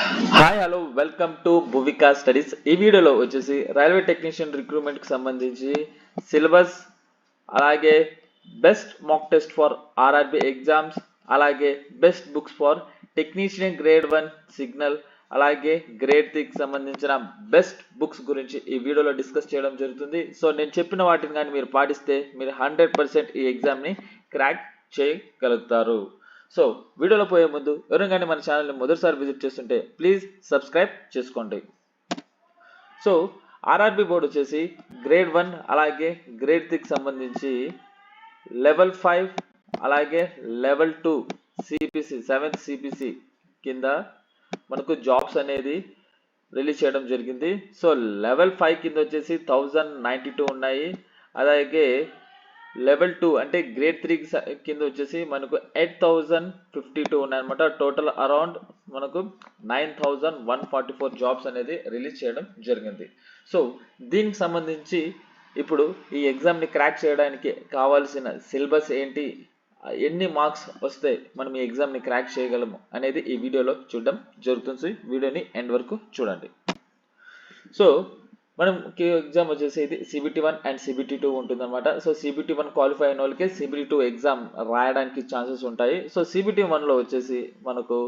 Hi hello welcome to Bhuvika studies. ఈ వీడియోలో వచ్చేసి రైల్వే టెక్నీషియన్ రిక్రూట్మెంట్కి సంబంధించి సిలబస్, అలాగే best mock test for RRB exams, అలాగే best books for technician grade 1 signal, అలాగే గ్రేడ్ 3కి సంబంధించిన బెస్ట్ బుక్స్ గురించి ఈ వీడియోలో డిస్కస్ చేయడం జరుగుతుంది. సో నేను చెప్పిన వాటిని కానీ మీరు పాటిస్తే మీరు 100% ఈ ఎగ్జామ్ని క్రాక్ చేయగలుగుతారు. సో వీడియోలో పోయే ముందు ఎవరైనా కానీ మన ఛానల్ని మొదటిసారి విజిట్ చేస్తుంటే ప్లీజ్ సబ్స్క్రైబ్ చేసుకోండి. సో ఆర్ఆర్బి బోర్డు వచ్చేసి గ్రేడ్ 1 అలాగే గ్రేడ్ 3కి సంబంధించి లెవెల్ 5 అలాగే లెవెల్ 2 సిపిసి 7th సిపిసి కింద మనకు జాబ్స్ అనేది రిలీజ్ చేయడం జరిగింది. సో లెవెల్ 5 కింద వచ్చేసి 1092 ఉన్నాయి. అలాగే లెవెల్ 2 అంటే గ్రేడ్ 3 కింద వచ్చేసి మనకు 8052 ఉన్నాయన్నమాట. టోటల్ అరౌండ్ మనకు 9144 జాబ్స్ అనేది రిలీజ్ చేయడం జరిగింది. సో దీనికి సంబంధించి ఇప్పుడు ఈ ఎగ్జామ్ని క్రాక్ చేయడానికి కావాల్సిన సిలబస్ ఏంటి, ఎన్ని మార్క్స్ వస్తే మనం ఈ ఎగ్జామ్ని క్రాక్ చేయగలము అనేది ఈ వీడియోలో చూడడం జరుగుతుంది. వీడియోని ఎండ్ వరకు చూడండి. సో మనం ఎగ్జామ్ వచ్చేసి ఇది CBT1 అండ్ CBT2 ఉంటుందన్నమాట. సో CBT1 క్వాలిఫై అయిన వాళ్ళకి CBT2 ఎగ్జామ్ రాయడానికి ఛాన్సెస్ ఉంటాయి. సో CBT1లో వచ్చేసి మనకు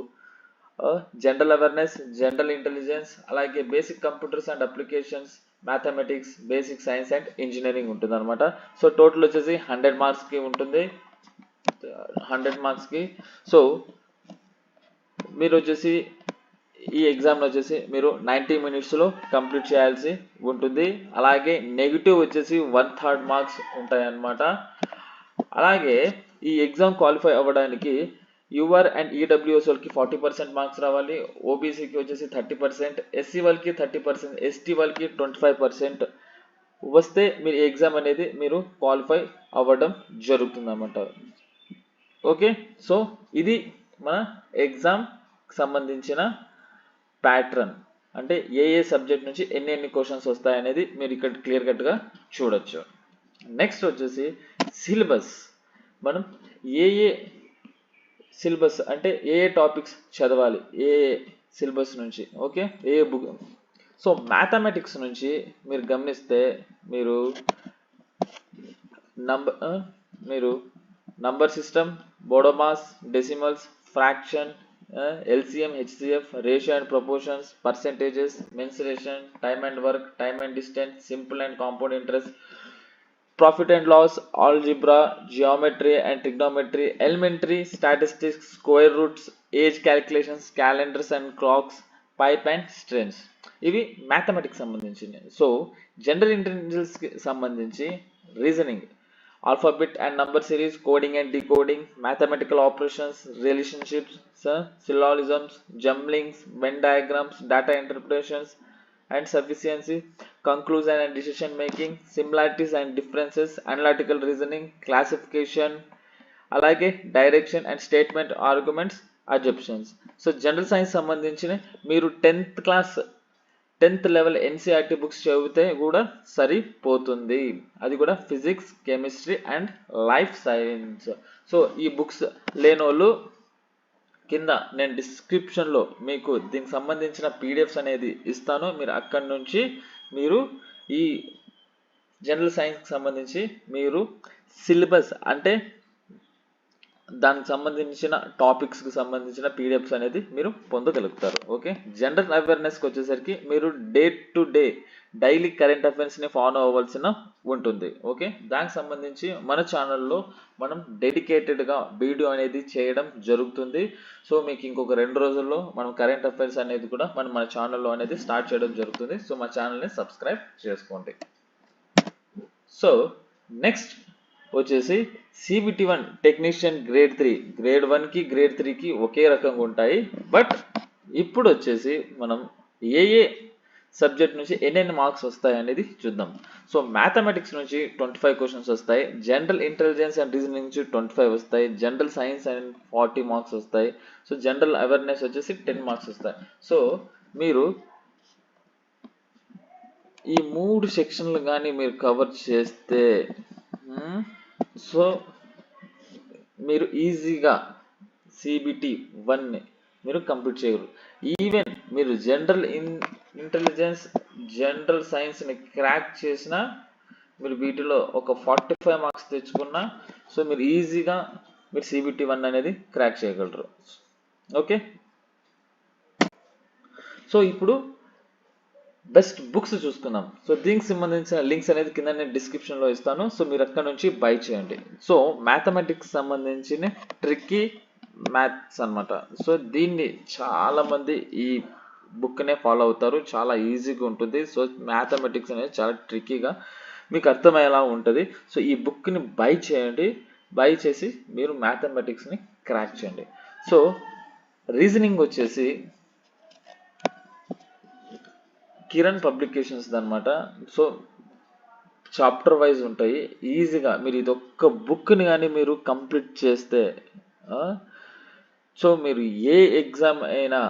జనరల్ అవేర్నెస్, జనరల్ ఇంటెలిజెన్స్, అలాగే basic computers and applications, mathematics, basic science and engineering ఉంటుందన్నమాట. సో టోటల్ వచ్చేసి 100 మార్క్స్కి ఉంటుంది. 100 మార్క్స్కి సో మీరు వచ్చేసి ఈ ఎగ్జామ్లో వచ్చేసి మీరు 90 మినిట్స్లో కంప్లీట్ చేయాల్సి ఉంటుంది. అలాగే నెగిటివ్ వచ్చేసి 1/3 మార్క్స్ ఉంటాయి అన్నమాట. అలాగే ఈ ఎగ్జామ్ క్వాలిఫై అవ్వడానికి యూఆర్ అండ్ ఈడబ్ల్యూఎస్ వాళ్ళకి 40% మార్క్స్ రావాలి, ఓబీసీకి వచ్చేసి 30%, ఎస్సీ వాళ్ళకి 30%, ఎస్టీ వాళ్ళకి 25% వస్తే మీరు ఎగ్జామ్ అనేది మీరు క్వాలిఫై అవ్వడం జరుగుతుంది అన్నమాట. ఓకే, సో ఇది మన ఎగ్జామ్ సంబంధించిన ప్యాటర్న్, అంటే ఏ సబ్జెక్ట్ నుంచి ఎన్ని క్వశ్చన్స్ వస్తాయి అనేది మీరు ఇక్కడ క్లియర్ కట్గా చూడొచ్చు. నెక్స్ట్ వచ్చేసి సిలబస్, మనం ఏ సిలబస్ అంటే ఏ టాపిక్స్ చదవాలి, ఏ సిలబస్ నుంచి, ఓకే, ఏ బుక్. సో మ్యాథమెటిక్స్ నుంచి మీరు గమనిస్తే మీరు number system, BODMAS, decimals, fraction, LCM, HCF, ratio and proportions, percentages, mensuration, time and work, time and distance, simple and compound interest, profit and loss, algebra, geometry and trigonometry, elementary statistics, square roots, age calculations, calendars and clocks, pipe and strings. ఇవి mathematics సంబంధించింది. So general ఇంటెలిజెన్స్కి సంబంధించి reasoning, alphabet and number series, coding and decoding, mathematical operations, relationships, syllogisms, jumblings, Venn diagrams, data interpretations and sufficiency, conclusion and decision making, similarities and differences, analytical reasoning, classification, అలాగే direction and statement arguments, assumptions. So general science సంబంధించిన మీరు 10th level NCERT books చదివితే కూడా సరిపోతుంది. అది కూడా physics, chemistry and life science. So ఈ books లేనోళ్ళు కింద నేను డిస్క్రిప్షన్లో మీకు దీనికి సంబంధించిన PDFs అనేది ఇస్తాను. మీరు అక్కడి నుంచి మీరు ఈ జనరల్ సైన్స్కి సంబంధించి మీరు సిలబస్ అంటే దానికి సంబంధించిన టాపిక్స్కి సంబంధించిన PDFs అనేది మీరు పొందగలుగుతారు. ఓకే, జనరల్ అవేర్నెస్కి వచ్చేసరికి మీరు day to day daily current అఫైర్స్ని ఫాలో అవ్వాల్సిన ఉంటుంది. ఓకే, దానికి సంబంధించి మన ఛానల్లో మనం డెడికేటెడ్గా వీడియో అనేది చేయడం జరుగుతుంది. సో మీకు ఇంకొక 2 రోజుల్లో మనం కరెంట్ అఫైర్స్ అనేది కూడా మన ఛానల్లో అనేది స్టార్ట్ చేయడం జరుగుతుంది. సో మా ఛానల్ని సబ్స్క్రైబ్ చేసుకోండి. సో నెక్స్ట్ వచ్చేసి CBT1 టెక్నీషియన్ గ్రేడ్ 3, గ్రేడ్ 1కి గ్రేడ్ 3కి ఒకే రకంగా ఉంటాయి. బట్ ఇప్పుడు వచ్చేసి మనం ఏ సబ్జెక్ట్ నుంచి ఎన్ని మార్క్స్ వస్తాయి అనేది చూద్దాం. సో మ్యాథమెటిక్స్ నుంచి 25 క్వశ్చన్స్ వస్తాయి, జనరల్ ఇంటెలిజెన్స్ అండ్ రీజనింగ్ నుంచి 25 వస్తాయి, జనరల్ సైన్స్ అండ్ 40 మార్క్స్ వస్తాయి. సో జనరల్ అవేర్నెస్ వచ్చేసి 10 మార్క్స్ వస్తాయి. సో మీరు ఈ 3 సెక్షన్లు కానీ మీరు కవర్ చేస్తే సో మీరు ఈజీగా CBT1 మీరు కంప్లీట్ చేయగలరు. ఈవెన్ మీరు ఇంటెలిజెన్స్ జనరల్ సైన్స్ని క్రాక్ చేసినా మీరు వీటిలో ఒక 45 మార్క్స్ తెచ్చుకున్నా సో మీరు ఈజీగా మీరు CBT 1 అనేది క్రాక్ చేయగలరు. ఓకే, సో ఇప్పుడు బెస్ట్ బుక్స్ చూసుకుందాం. సో దీనికి సంబంధించిన లింక్స్ అనేది కింద నేను డిస్క్రిప్షన్లో ఇస్తాను. సో మీరు అక్కడ నుంచి బై చేయండి. సో మ్యాథమెటిక్స్ సంబంధించిన ట్రిక్కీ మ్యాథ్స్ అనమాట. సో దీన్ని చాలా మంది ఈ బుక్నే ఫాలో అవుతారు. చాలా ఈజీగా ఉంటుంది. సో మ్యాథమెటిక్స్ అనేది చాలా ట్రిక్కీగా మీకు అర్థమయ్యేలా ఉంటుంది. సో ఈ బుక్ని బై చేయండి. బై చేసి మీరు మ్యాథమెటిక్స్ని క్రాక్ చేయండి. సో రీజనింగ్ వచ్చేసి కిరణ్ పబ్లికేషన్స్ అనమాట. సో చాప్టర్ వైజ్ ఉంటాయి. ఈజీగా మీరు ఇది ఒక్క బుక్ని కానీ మీరు కంప్లీట్ చేస్తే సో మీరు ఏ ఎగ్జామ్ అయినా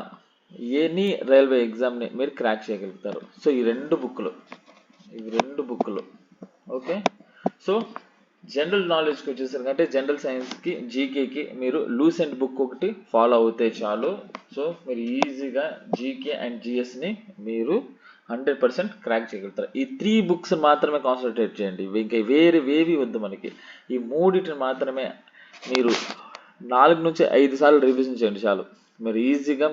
ఎనీ రైల్వే ఎగ్జామ్ని మీరు క్రాక్ చేయగలుగుతారు. సో ఈ రెండు బుక్లు ఓకే. సో జనరల్ నాలెడ్జ్కి వచ్చేసరికి అంటే జనరల్ సైన్స్కి జీకేకి మీరు లూసెంట్ బుక్ ఒకటి ఫాలో అవుతే చాలు. సో మీరు ఈజీగా జీకే అండ్ జిఎస్ని మీరు 100% క్రాక్ చేయగలుగుతారు. ఈ 3 బుక్స్ మాత్రమే కాన్సన్ట్రేట్ చేయండి. ఇంకా వేరేవేవి వద్దు మనకి. ఈ మూడింటిని మాత్రమే మీరు 4 నుంచి 5 సార్లు రివిజన్ చేయండి చాలు. మీరు ఈజీగా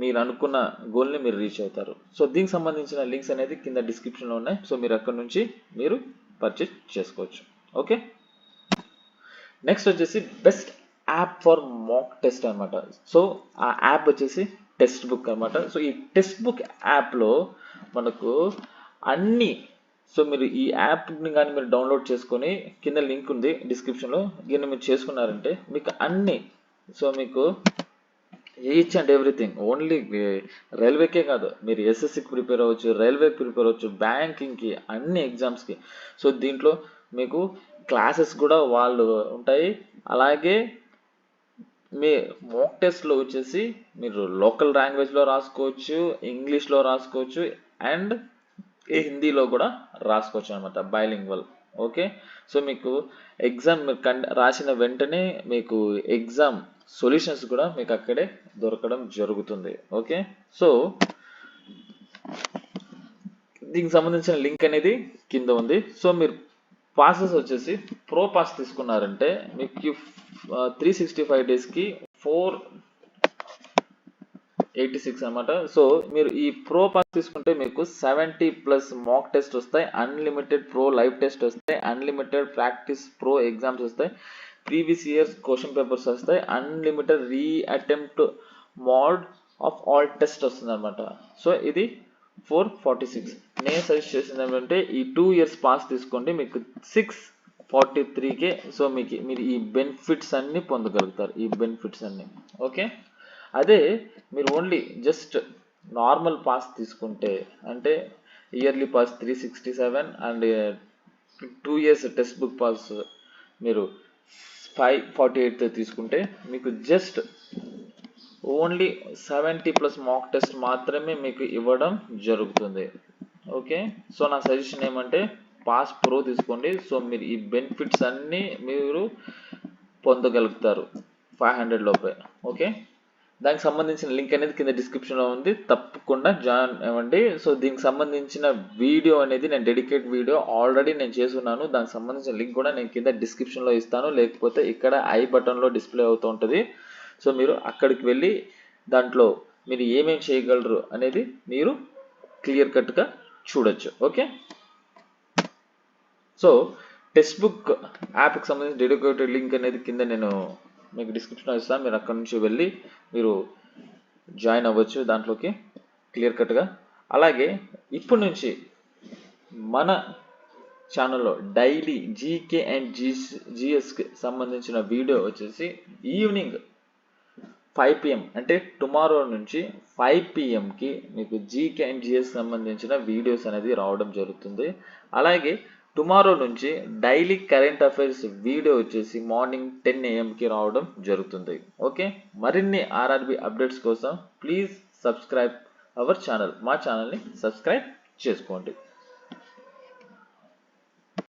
మీరు అనుకున్న గోల్ని మీరు రీచ్ అవుతారు. సో దీనికి సంబంధించిన లింక్స్ అనేది కింద డిస్క్రిప్షన్లో ఉన్నాయి. సో మీరు అక్కడ నుంచి మీరు పర్చేస్ చేసుకోవచ్చు. ఓకే, నెక్స్ట్ వచ్చేసి best app for mock test అనమాట. సో ఆ యాప్ వచ్చేసి టెక్స్ట్ బుక్ అనమాట. సో ఈ టెక్స్ట్ బుక్ యాప్లో మనకు అన్ని సో మీరు ఈ యాప్ని కానీ మీరు డౌన్లోడ్ చేసుకొని కింద లింక్ ఉంది డిస్క్రిప్షన్లో, దీన్ని మీరు చేసుకున్నారంటే మీకు అన్ని సో మీకు ఈచ్ అండ్ ఎవ్రీథింగ్ ఓన్లీ రైల్వేకే కాదు, మీరు SSCకి ప్రిపేర్ అవ్వచ్చు, రైల్వేకి ప్రిపేర్ అవ్వచ్చు, బ్యాంకింగ్కి, అన్ని ఎగ్జామ్స్కి. సో దీంట్లో మీకు క్లాసెస్ కూడా వాళ్ళు ఉంటాయి. అలాగే మీ మాక్ టెస్ట్లో వచ్చేసి మీరు లోకల్ లాంగ్వేజ్లో రాసుకోవచ్చు, ఇంగ్లీష్లో రాసుకోవచ్చు అండ్ హిందీలో కూడా రాసుకోవచ్చు అనమాట, బైలింగ్వల్. ఓకే, సో మీకు ఎగ్జామ్ రాసిన వెంటనే మీకు ఎగ్జామ్ సొల్యూషన్స్ కూడా మీకు అక్కడే దొరకడం జరుగుతుంది. ఓకే, సో దీనికి సంబంధించిన లింక్ అనేది కింద ఉంది. సో మీరు పాసెస్ వచ్చేసి ప్రో పాస్ తీసుకున్నారంటే మీకు 365 డేస్కి 486 అనమాట. సో మీరు ఈ ప్రో పాస్ తీసుకుంటే మీకు 70+ మాక్ టెస్ట్ వస్తాయి, అన్లిమిటెడ్ ప్రో లైవ్ టెస్ట్ వస్తాయి, అన్లిమిటెడ్ ప్రాక్టీస్ ప్రో ఎగ్జామ్స్ వస్తాయి, ప్రీవియస్ ఇయర్స్ క్వశ్చన్ పేపర్స్ వస్తాయి, unlimited re-attempt mode of all test వస్తుంది అనమాట. సో ఇది 446. నేను సజెస్ట్ చేసింది ఏమంటే ఈ 2 years పాస్ తీసుకోండి, మీకు 643కే సో మీరు ఈ బెనిఫిట్స్ అన్ని పొందగలుగుతారు, ఈ బెనిఫిట్స్ అన్ని. ఓకే, అదే మీరు ఓన్లీ జస్ట్ నార్మల్ పాస్ తీసుకుంటే అంటే yearly pass 367 and 2 years text book pass మీరు 548 తీసుకుంటే మీకు జస్ట్ ఓన్లీ 70+ మాక్ టెస్ట్ మాత్రమే మీకు ఇవ్వడం జరుగుతుంది. ఓకే, సో నా సజెషన్ ఏమంటే పాస్ ప్రో తీసుకోండి. సో మీరు ఈ బెనిఫిట్స్ అన్నీ మీరు పొందగలుగుతారు 500 లోపే. ఓకే, దానికి సంబంధించిన లింక్ అనేది కింద డిస్క్రిప్షన్లో ఉంది, తప్పకుండా జాయిన్ అవ్వండి. సో దీనికి సంబంధించిన వీడియో అనేది నేను డెడికేట్ వీడియో ఆల్రెడీ నేను చేస్తున్నాను, దానికి సంబంధించిన లింక్ కూడా నేను కింద డిస్క్రిప్షన్లో ఇస్తాను, లేకపోతే ఇక్కడ ఐ బటన్లో డిస్ప్లే అవుతూ ఉంటుంది. సో మీరు అక్కడికి వెళ్ళి దాంట్లో మీరు ఏమేమి చేయగలరు అనేది మీరు క్లియర్ కట్గా చూడొచ్చు. ఓకే, సో టెక్స్ట్ బుక్ యాప్కి సంబంధించిన డెడికేటెడ్ లింక్ అనేది కింద నేను మీకు డిస్క్రిప్షన్లో ఇస్తాను, మీరు అక్కడ నుంచి వెళ్ళి మీరు జాయిన్ అవ్వచ్చు దాంట్లోకి క్లియర్ కట్గా. అలాగే ఇప్పటి నుంచి మన ఛానల్లో డైలీ జీకే అండ్ జిఎస్కి సంబంధించిన వీడియో వచ్చేసి ఈవినింగ్ 5 PM అంటే టుమారో నుంచి 5 PMకి మీకు జీకే అండ్ జిఎస్ సంబంధించిన వీడియోస్ అనేది రావడం జరుగుతుంది. అలాగే టుమారో నుంచి డైలీ కరెంట్ అఫైర్స్ వీడియో వచ్చేసి మార్నింగ్ 10 AM రావడం జరుగుతుంది. ఓకే, మరిన్ని ఆర్ఆర్బి అప్డేట్స్ కోసం ప్లీజ్ సబ్స్క్రైబ్ అవర్ ఛానల్, మా ఛానల్ని సబ్స్క్రైబ్ చేసుకోండి.